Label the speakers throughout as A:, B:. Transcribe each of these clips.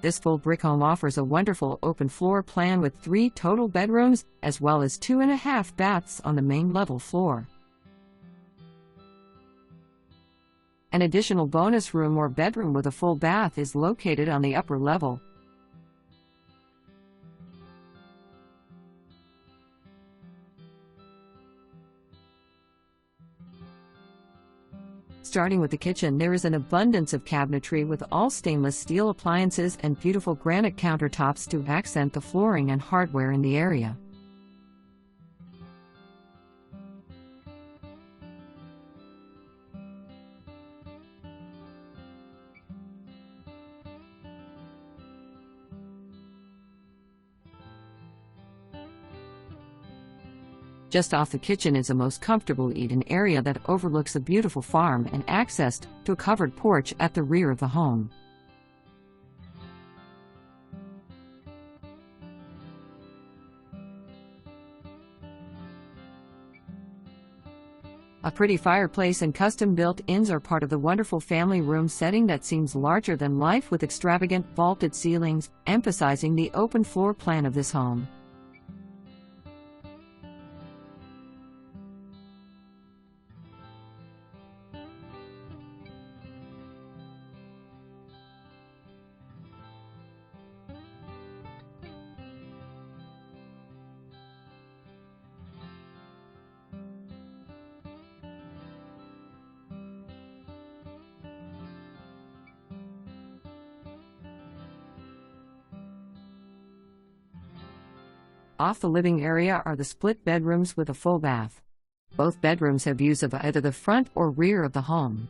A: This full brick home offers a wonderful open floor plan with 3 total bedrooms, as well as 2.5 baths on the main level floor. An additional bonus room or bedroom with a full bath is located on the upper level. Starting with the kitchen, there is an abundance of cabinetry with all stainless steel appliances and beautiful granite countertops to accent the flooring and hardware in the area. Just off the kitchen is a most comfortable eat-in area that overlooks a beautiful farm and access to a covered porch at the rear of the home. A pretty fireplace and custom built-ins are part of the wonderful family room setting that seems larger than life, with extravagant vaulted ceilings, emphasizing the open floor plan of this home. Off the living area are the split bedrooms with a full bath. Both bedrooms have views of either the front or rear of the home.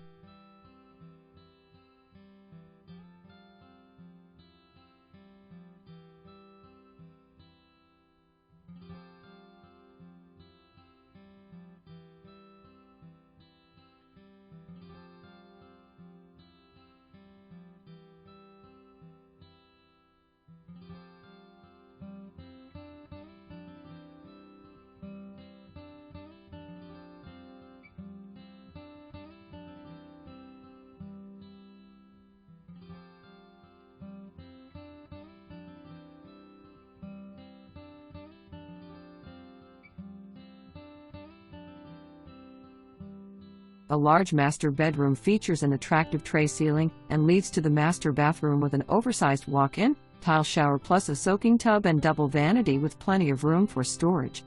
A: A large master bedroom features an attractive tray ceiling and leads to the master bathroom with an oversized walk-in, tile shower plus a soaking tub and double vanity with plenty of room for storage.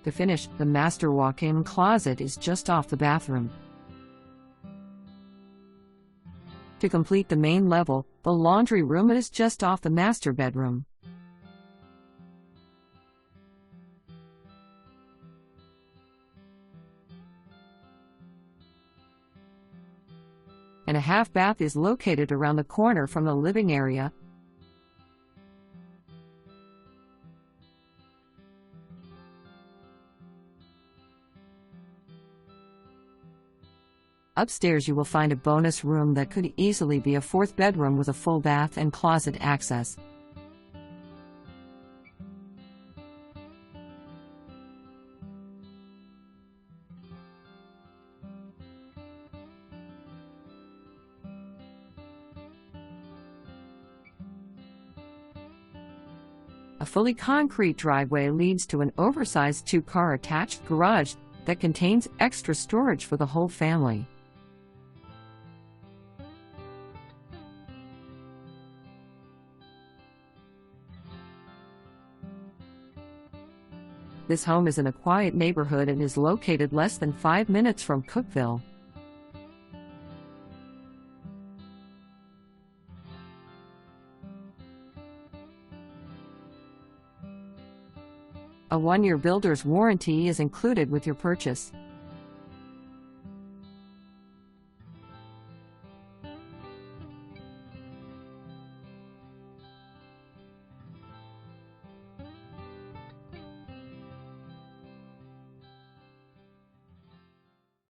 A: To finish, the master walk-in closet is just off the bathroom. To complete the main level, the laundry room is just off the master bedroom. And a half bath is located around the corner from the living area. Upstairs you will find a bonus room that could easily be a 4th bedroom with a full bath and closet access. A fully concrete driveway leads to an oversized 2-car attached garage that contains extra storage for the whole family. This home is in a quiet neighborhood and is located less than 5 minutes from Cookeville. A 1-year builder's warranty is included with your purchase.